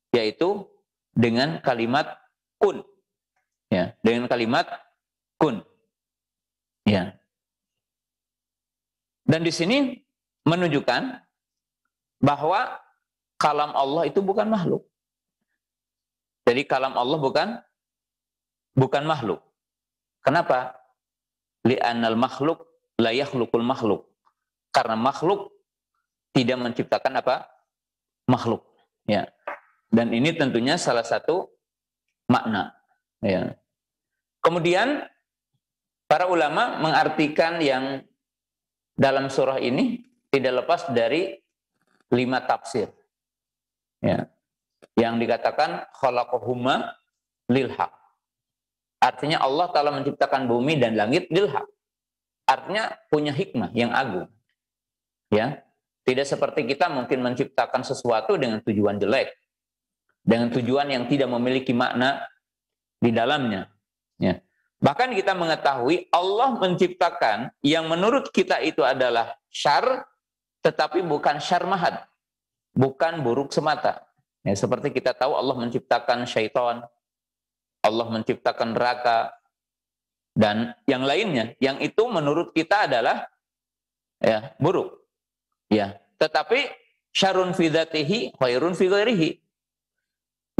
yaitu dengan kalimat kun. Ya, dengan kalimat kun. Ya. Dan di sini menunjukkan bahwa kalam Allah itu bukan makhluk. Jadi kalam Allah bukan makhluk. Kenapa? Li'annal makhluk la yakhluqul makhluk. Karena makhluk tidak menciptakan apa? Makhluk. Ya. Dan ini tentunya salah satu makna. Ya. Kemudian para ulama mengartikan yang dalam surah ini tidak lepas dari 5 tafsir. Ya. Yang dikatakan khalaqahuma lil haq. Artinya Allah Ta'ala menciptakan bumi dan langit lil haq. Artinya punya hikmah yang agung. Ya. Tidak seperti kita mungkin menciptakan sesuatu dengan tujuan jelek. Dengan tujuan yang tidak memiliki makna di dalamnya. Ya. Bahkan kita mengetahui Allah menciptakan yang menurut kita itu adalah syar, tetapi bukan syar mahad. Bukan buruk semata. Ya, seperti kita tahu Allah menciptakan syaitan, Allah menciptakan neraka, dan yang lainnya. Yang itu menurut kita adalah ya, buruk. Ya, tetapi syarrun fi dzatihi khairun fi ghairihi.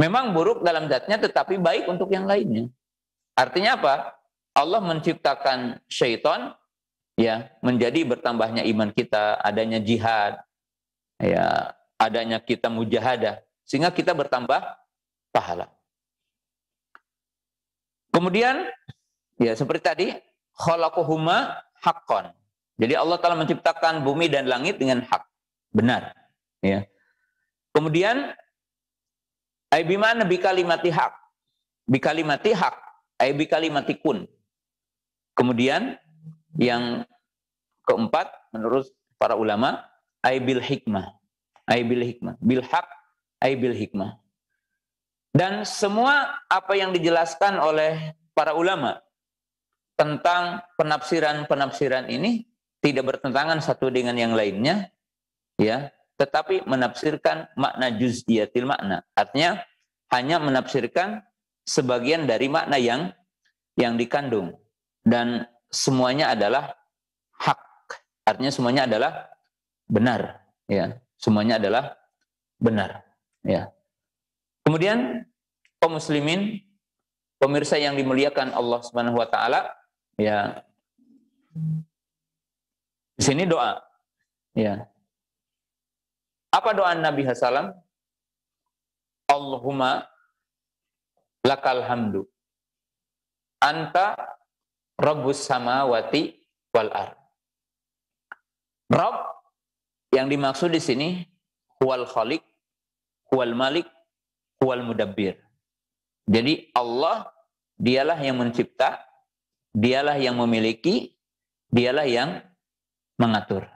Memang buruk dalam zatnya tetapi baik untuk yang lainnya. Artinya apa? Allah menciptakan syaitan ya menjadi bertambahnya iman kita, adanya jihad, ya, adanya kita mujahadah sehingga kita bertambah pahala. Kemudian ya seperti tadi khalaqahuma haqqan. Jadi Allah Ta'ala menciptakan bumi dan langit dengan hak, benar. Ya. Kemudian ay bimana bi kalimati haq. Bi kalimati haq ay bi kalimati kun. Kemudian yang keempat menurut para ulama ay bil hikmah. Ay bil hikmah. Bil haq ay bil hikmah. Dan semua apa yang dijelaskan oleh para ulama tentang penafsiran-penafsiran ini tidak bertentangan satu dengan yang lainnya, ya, tetapi menafsirkan makna juz'iyatil makna. Artinya hanya menafsirkan sebagian dari makna yang dikandung dan semuanya adalah hak. Artinya semuanya adalah benar, ya. Semuanya adalah benar, ya. Kemudian kaum muslimin, pemirsa yang dimuliakan Allah Subhanahu wa taala, ya. Di sini doa, ya. Apa doa Nabi sallallahu Allahumma lakal hamdu anta rabbus samawati wal ard. Rabb yang dimaksud di sini huwal khaliq, huwal malik, wal mudabbir. Jadi Allah dialah yang mencipta, dialah yang memiliki, dialah yang mengatur.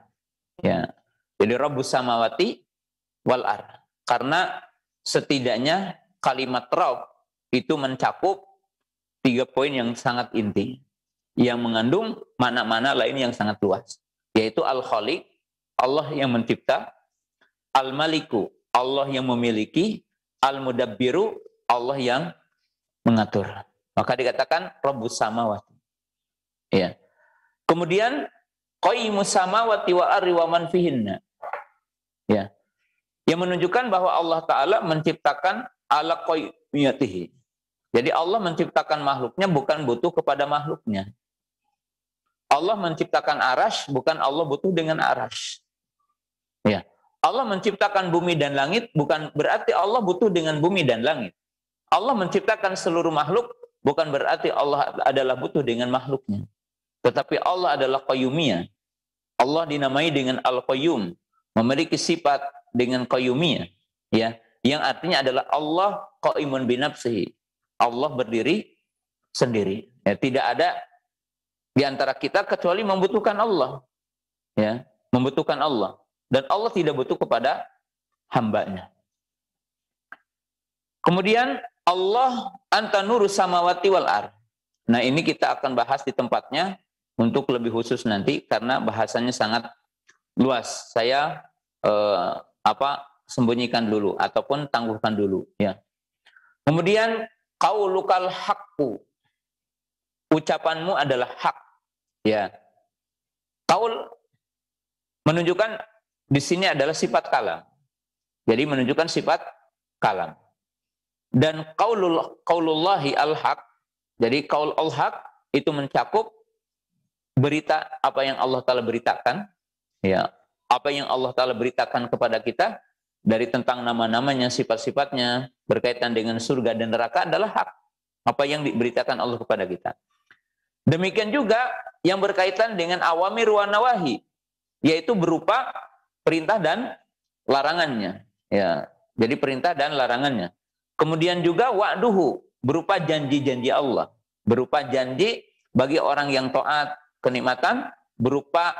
Ya. Jadi Rabbus samawati wal ard. Karena setidaknya kalimat Rabb itu mencakup 3 poin yang sangat inti, yang mengandung makna-makna lain yang sangat luas, yaitu Al-Khaliq, Allah yang mencipta, Al-Maliku, Allah yang memiliki, Al-Mudabbiru, Allah yang mengatur. Maka dikatakan Rabbus samawati. Ya. Kemudian Qayyimus samawati wa ardi wa man fihinna. Ya. Yang menunjukkan bahwa Allah Ta'ala menciptakan ala qayyimiyatihi. Jadi Allah menciptakan makhluknya bukan butuh kepada makhluknya. Allah menciptakan arash, bukan Allah butuh dengan arash. Ya. Allah menciptakan bumi dan langit, bukan berarti Allah butuh dengan bumi dan langit. Allah menciptakan seluruh makhluk, bukan berarti Allah adalah butuh dengan makhluknya. Tetapi Allah adalah qayyumiyah. Allah dinamai dengan Al-Qayyum, memiliki sifat dengan qayyumiyah, ya, yang artinya adalah Allah qaimun binafsihi. Allah berdiri sendiri. Ya, tidak ada di antara kita kecuali membutuhkan Allah. Ya, membutuhkan Allah. Dan Allah tidak butuh kepada hambanya. Kemudian Allah anta nurus samawati wal ard. Nah, ini kita akan bahas di tempatnya untuk lebih khusus nanti karena bahasanya sangat luas. Saya sembunyikan dulu ataupun tangguhkan dulu, ya. Kemudian qaulukal haqqu. Ucapanmu adalah hak, ya. Qaul menunjukkan di sini adalah sifat kalam. Jadi menunjukkan sifat kalam. Dan qaulullahi al-haq. Jadi qaul al-haq itu mencakup berita apa yang Allah Ta'ala beritakan, ya, apa yang Allah Ta'ala beritakan kepada kita dari tentang nama-namanya, sifat-sifatnya, berkaitan dengan surga dan neraka adalah hak. Apa yang diberitakan Allah kepada kita. Demikian juga yang berkaitan dengan awamir wa nawahi, yaitu berupa perintah dan larangannya. Ya, jadi perintah dan larangannya. Kemudian juga wa'duhu, berupa janji-janji Allah. Berupa janji bagi orang yang taat, kenikmatan, berupa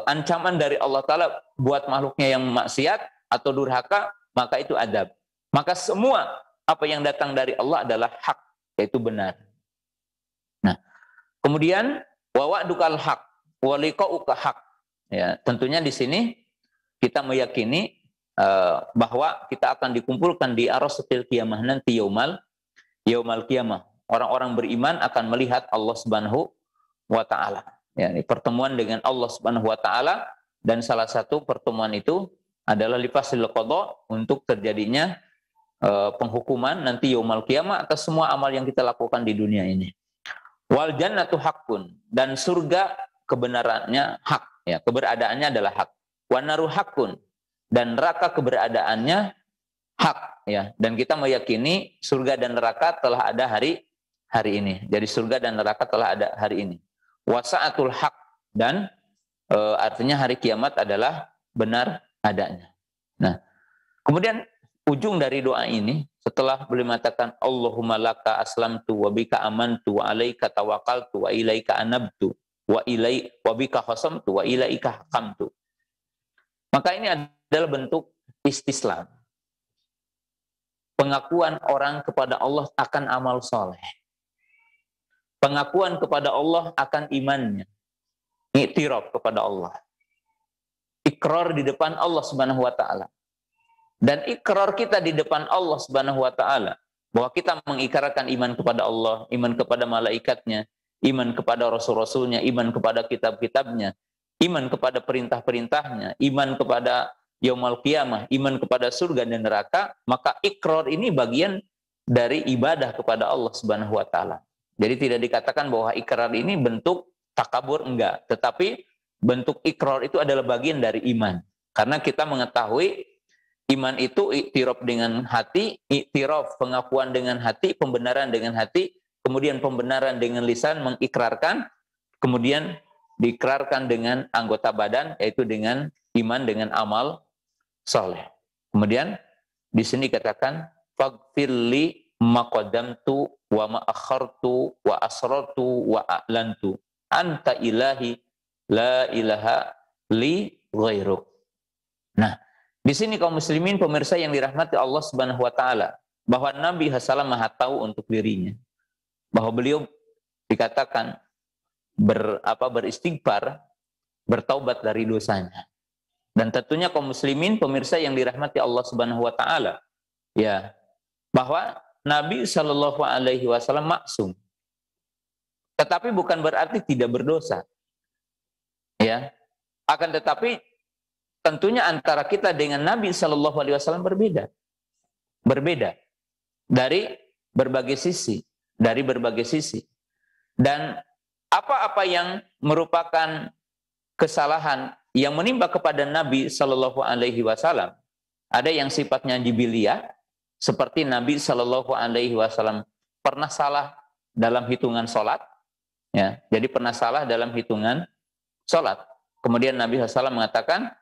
ancaman dari Allah Ta'ala buat makhluknya yang maksiat atau durhaka, maka itu adab. Maka semua apa yang datang dari Allah adalah hak, yaitu benar. Nah, kemudian wa'dukal haq wa liqa'uka haq. Ya, tentunya di sini kita meyakini bahwa kita akan dikumpulkan di arasatil qiyamah nanti yaumal qiyamah. Orang-orang beriman akan melihat Allah Subhanahu wa ta'ala. Ya, ini pertemuan dengan Allah Subhanahu wa ta'ala, dan salah satu pertemuan itu adalah lifasil qadha, untuk terjadinya penghukuman nanti yaumul qiyamah atas semua amal yang kita lakukan di dunia ini. Wal jannatu haqqun, dan surga kebenarannya hak, ya, keberadaannya adalah hak. Wan naru haqqun, dan neraka keberadaannya hak, ya. Dan kita meyakini surga dan neraka telah ada hari ini. Jadi surga dan neraka telah ada hari ini. Wasa'atul haq, dan artinya hari kiamat adalah benar adanya. Nah, kemudian ujung dari doa ini setelah beliau mengatakan Allahumma laka aslamtu wa bika amantu wa alaika tawakkaltu wa ilaika anabtu wa bika khasamtu wa ilaika hakamtu. Maka ini adalah bentuk istislam. Pengakuan orang kepada Allah akan amal soleh. Pengakuan kepada Allah akan imannya. Iktiraf kepada Allah. Ikrar di depan Allah Subhanahu wa ta'ala. Dan ikrar kita di depan Allah Subhanahu wa ta'ala, bahwa kita mengikrarkan iman kepada Allah, iman kepada malaikatnya, iman kepada rasul-rasulnya, iman kepada kitab-kitabnya, iman kepada perintah-perintahnya, iman kepada yaumul qiyamah, iman kepada surga dan neraka, maka ikrar ini bagian dari ibadah kepada Allah Subhanahu wa ta'ala. Jadi tidak dikatakan bahwa ikrar ini bentuk takabur, enggak. Tetapi bentuk ikrar itu adalah bagian dari iman. Karena kita mengetahui iman itu iktiraf dengan hati, iktiraf pengakuan dengan hati, pembenaran dengan hati, kemudian pembenaran dengan lisan mengikrarkan, kemudian diikrarkan dengan anggota badan, yaitu dengan iman dengan amal soleh. Kemudian di sini katakan faghfirli ma qaddamtu wa ma akhartu wa asrartu wa a'lantu anta ilahi la ilaha li ghairuk. Nah, di sini kaum muslimin pemirsa yang dirahmati Allah Subhanahu wa taala, bahwa Nabi SAW Maha tahu untuk dirinya, bahwa beliau dikatakan beristighfar, bertaubat dari dosanya. Dan tentunya kaum muslimin pemirsa yang dirahmati Allah Subhanahu wa taala, ya, bahwa Nabi Shallallahu alaihi wasallam maksum. Tetapi bukan berarti tidak berdosa. Ya. Akan tetapi tentunya antara kita dengan Nabi Shallallahu alaihi wasallam berbeda. Berbeda dari berbagai sisi, Dan apa-apa yang merupakan kesalahan yang menimpa kepada Nabi Shallallahu alaihi wasallam, ada yang sifatnya jibiliyah, seperti Nabi Shallallahu alaihi wasallam pernah salah dalam hitungan sholat, ya. Jadi pernah salah dalam hitungan sholat. Kemudian Nabi SAW mengatakan,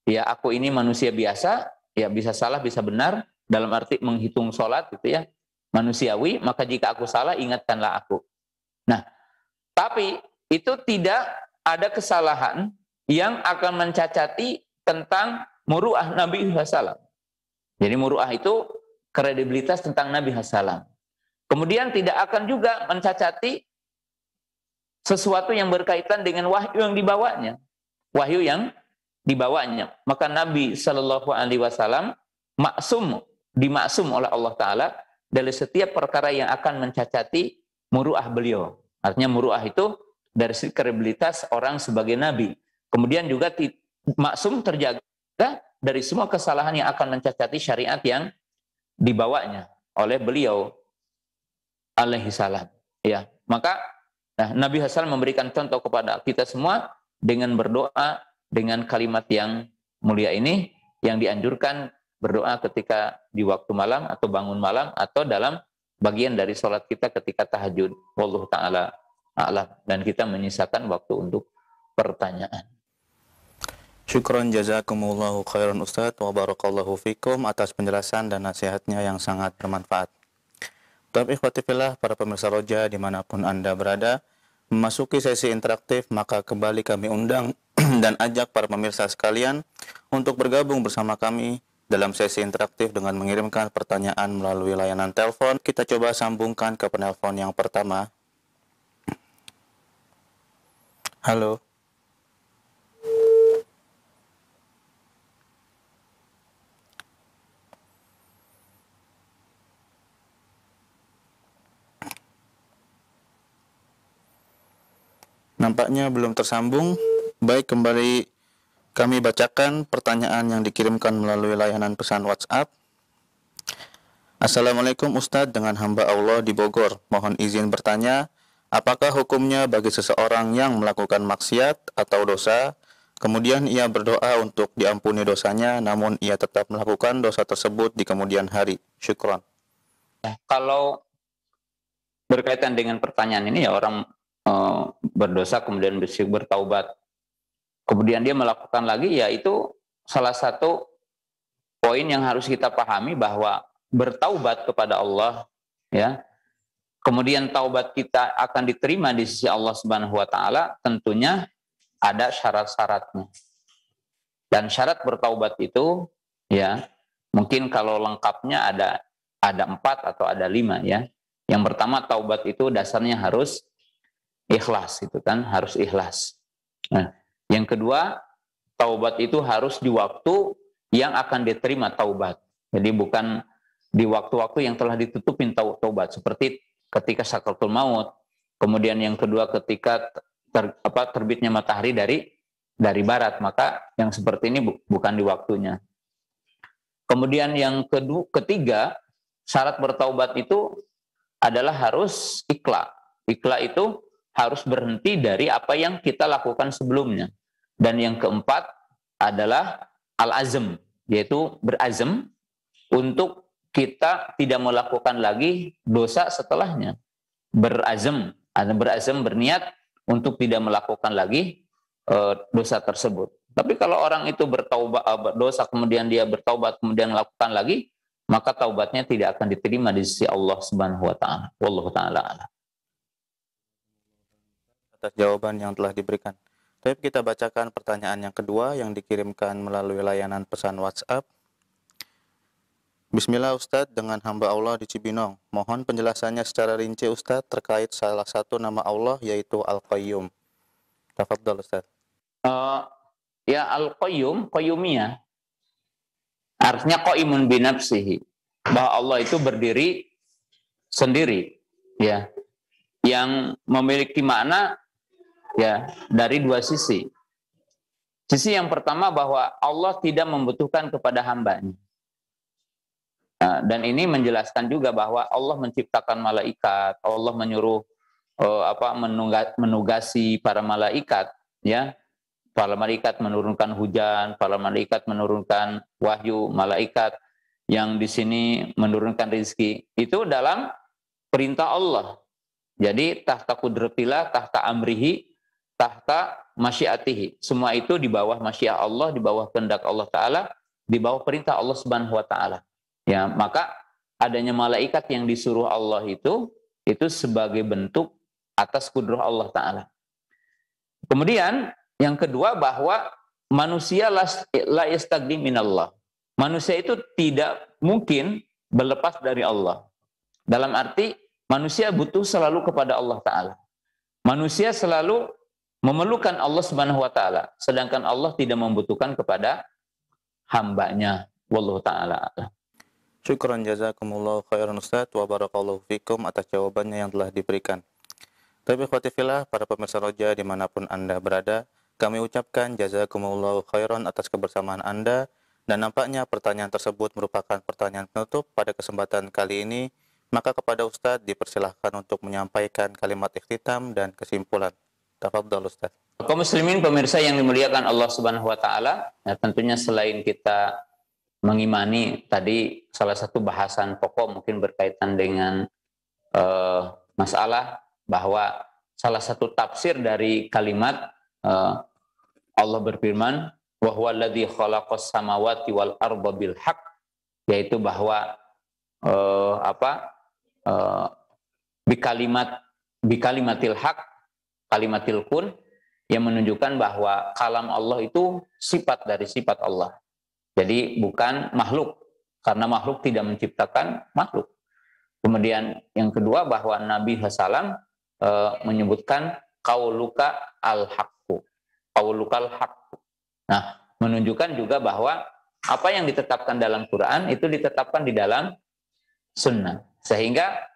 ya aku ini manusia biasa, ya bisa salah bisa benar, dalam arti menghitung sholat gitu ya, manusiawi, maka jika aku salah ingatkanlah aku. Nah, tapi itu tidak ada kesalahan yang akan mencacati tentang muru'ah Nabi SAW. Jadi muru'ah itu kredibilitas tentang Nabi SAW. Kemudian tidak akan juga mencacati sesuatu yang berkaitan dengan wahyu yang dibawanya. Wahyu yang dibawanya. Maka Nabi Shallallahu alaihi wasallam dimaksum oleh Allah Ta'ala dari setiap perkara yang akan mencacati muru'ah beliau. Artinya muru'ah itu dari sisi kredibilitas orang sebagai Nabi. Kemudian juga maksum terjaga dari semua kesalahan yang akan mencacati syariat yang dibawanya oleh beliau alaihi salam. Ya, maka Nabi Hasan memberikan contoh kepada kita semua dengan berdoa dengan kalimat yang mulia ini, yang dianjurkan berdoa ketika di waktu malam atau bangun malam atau dalam bagian dari sholat kita ketika tahajud. Wallahu ta'ala a'lam. Dan kita menyisakan waktu untuk pertanyaan. Syukron jazakumullahu khairan Ustaz wa barakallahu fikum atas penjelasan dan nasihatnya yang sangat bermanfaat. Tapi ikhwati fillah, para pemirsa Roja dimanapun Anda berada, memasuki sesi interaktif, maka kembali kami undang dan ajak para pemirsa sekalian untuk bergabung bersama kami dalam sesi interaktif dengan mengirimkan pertanyaan melalui layanan telepon. Kita coba sambungkan ke penelpon yang pertama. Halo. Nampaknya belum tersambung. Baik, kembali kami bacakan pertanyaan yang dikirimkan melalui layanan pesan WhatsApp. Assalamualaikum Ustadz, dengan hamba Allah di Bogor. Mohon izin bertanya, apakah hukumnya bagi seseorang yang melakukan maksiat atau dosa, kemudian ia berdoa untuk diampuni dosanya, namun ia tetap melakukan dosa tersebut di kemudian hari? Syukron. Kalau berkaitan dengan pertanyaan ini, ya orang berdosa kemudian bertaubat, kemudian dia melakukan lagi, ya itu salah satu poin yang harus kita pahami, bahwa bertaubat kepada Allah, ya, kemudian taubat kita akan diterima di sisi Allah Subhanahu wa taala, tentunya ada syarat-syaratnya. Dan syarat bertaubat itu, ya, mungkin kalau lengkapnya ada 4 atau ada 5, ya. Yang pertama, taubat itu dasarnya harus ikhlas, itu kan harus ikhlas. Nah, yang kedua, taubat itu harus di waktu yang akan diterima taubat. Jadi bukan di waktu-waktu yang telah ditutupin taubat, seperti ketika sakaratul maut. Kemudian yang kedua, ketika terbitnya matahari dari barat, maka yang seperti ini bukan di waktunya. Kemudian yang ketiga, syarat bertaubat itu adalah harus ikhlas. Ikhlas itu harus berhenti dari apa yang kita lakukan sebelumnya. Dan yang keempat adalah al-azm, yaitu berazam untuk kita tidak melakukan lagi dosa setelahnya. Berazam berniat untuk tidak melakukan lagi dosa tersebut. Tapi kalau orang itu berdosa, kemudian dia bertaubat, kemudian melakukan lagi, maka taubatnya tidak akan diterima di sisi Allah Subhanahu wa taala. Wallahu taala a'lam. Atas jawaban yang telah diberikan. Tapi kita bacakan pertanyaan yang kedua yang dikirimkan melalui layanan pesan WhatsApp. Bismillah Ustadz, dengan hamba Allah di Cibinong. Mohon penjelasannya secara rinci Ustadz terkait salah satu nama Allah yaitu Al-Qayyum. Tafadhol Ustadz. Ya Al-Qayyum, Qayyumiyah. Artinya qaimun binafsihi. Bahwa Allah itu berdiri sendiri, ya. Yang memiliki makna ya dari dua sisi. Sisi yang pertama bahwa Allah tidak membutuhkan kepada hambanya. Dan ini menjelaskan juga bahwa Allah menciptakan malaikat, Allah menyuruh menugasi para malaikat, ya. Para malaikat menurunkan hujan, para malaikat menurunkan wahyu, malaikat yang di sini menurunkan rezeki. Itu dalam perintah Allah. Jadi tahta kudratillah, tahta amrihi, tahta masyiatihi. Semua itu di bawah masyiah Allah, di bawah kehendak Allah Ta'ala, di bawah perintah Allah Subhanahu wa Ta'ala. Ya, maka adanya malaikat yang disuruh Allah itu sebagai bentuk atas kudrah Allah Ta'ala. Kemudian yang kedua bahwa manusia la yastagni minallah. Manusia itu tidak mungkin berlepas dari Allah. Dalam arti manusia butuh selalu kepada Allah Ta'ala. Manusia selalu memerlukan Allah Subhanahu wa Ta'ala, sedangkan Allah tidak membutuhkan kepada hambanya. Wallahu ta'ala. Syukran jazakumullah khairan Ustadz wa barakallahu fikum atas jawabannya yang telah diberikan. Tapi khotifillah para pemirsa Roja dimanapun Anda berada, kami ucapkan jazakumullah khairan atas kebersamaan Anda, dan nampaknya pertanyaan tersebut merupakan pertanyaan penutup pada kesempatan kali ini. Maka kepada Ustadz dipersilahkan untuk menyampaikan kalimat ikhtitam dan kesimpulan. Tafadhol Ustadz. Kaum muslimin pemirsa yang dimuliakan Allah Subhanahu wa Ta'ala, ya, tentunya selain kita mengimani tadi salah satu bahasan pokok mungkin berkaitan dengan masalah bahwa salah satu tafsir dari kalimat Allah berfirman, wa huwallazi khalaqas samawati wal arda bil haqq, yaitu bahwa bikalimatil haq, kalimatil kun, yang menunjukkan bahwa kalam Allah itu sifat dari sifat Allah. Jadi bukan makhluk, karena makhluk tidak menciptakan makhluk. Kemudian yang kedua bahwa Nabi SAW menyebutkan qauluka al-haqqu, qaulukal haqqu. Nah, menunjukkan juga bahwa apa yang ditetapkan dalam Quran itu ditetapkan di dalam sunnah, sehingga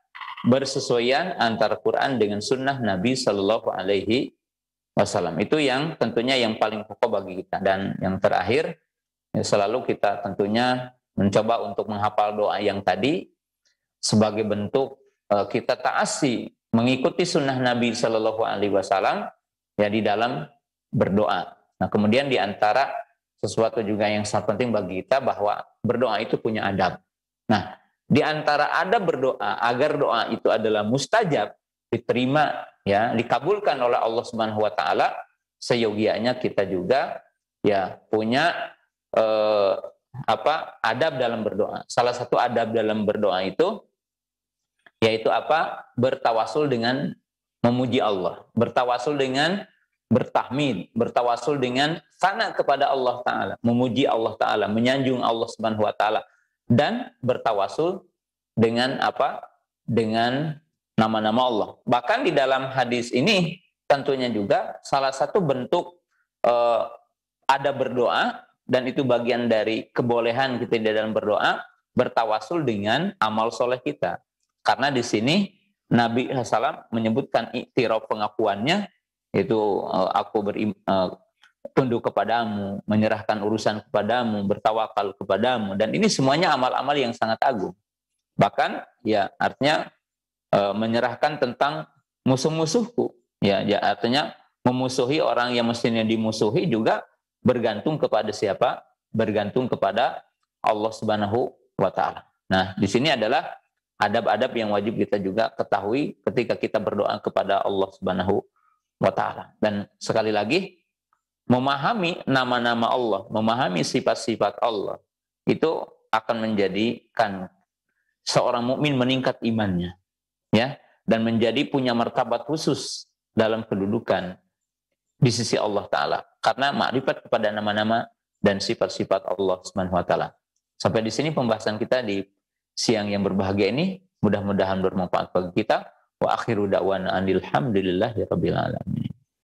bersesuaian antara Quran dengan sunnah Nabi Shallallahu Alaihi Wasallam. Itu yang tentunya yang paling pokok bagi kita. Dan yang terakhir, ya, selalu kita tentunya mencoba untuk menghafal doa yang tadi sebagai bentuk kita ta'asi mengikuti sunnah Nabi Shallallahu Alaihi Wasallam ya di dalam berdoa. Nah, kemudian di antara sesuatu juga yang sangat penting bagi kita bahwa berdoa itu punya adab. Nah, di antara adab berdoa agar doa itu adalah mustajab, diterima, ya, dikabulkan oleh Allah Subhanahu wa Ta'ala, seyogianya kita juga ya punya adab dalam berdoa. Salah satu adab dalam berdoa itu yaitu apa? Bertawasul dengan memuji Allah, bertawasul dengan bertahmid, bertawasul dengan sana kepada Allah Ta'ala, memuji Allah Ta'ala, menyanjung Allah Subhanahu wa Ta'ala, dan bertawasul dengan apa? Dengan nama-nama Allah. Bahkan di dalam hadis ini tentunya juga salah satu bentuk adab berdoa, dan itu bagian dari kebolehan kita di dalam berdoa, bertawasul dengan amal soleh kita. Karena di sini Nabi SAW menyebutkan iktiraf pengakuannya, itu aku tunduk kepadamu, menyerahkan urusan kepadamu, bertawakal kepadamu, dan ini semuanya amal-amal yang sangat agung. Bahkan ya artinya menyerahkan tentang musuh-musuhku, ya artinya memusuhi orang yang mestinya dimusuhi juga bergantung kepada siapa? Bergantung kepada Allah Subhanahu wa Ta'ala. Nah, di sini adalah adab-adab yang wajib kita juga ketahui ketika kita berdoa kepada Allah Subhanahu wa Ta'ala. Dan sekali lagi, memahami nama-nama Allah, memahami sifat-sifat Allah, itu akan menjadikan seorang mukmin meningkat imannya, ya, dan menjadi punya martabat khusus dalam kedudukan di sisi Allah Ta'ala. Karena makrifat kepada nama-nama dan sifat-sifat Allah Subhanahu wa Ta'ala. Sampai di sini pembahasan kita di siang yang berbahagia ini. Mudah-mudahan bermanfaat bagi kita. Wa akhiru da'wana anil hamdulillahi rabbil alamin.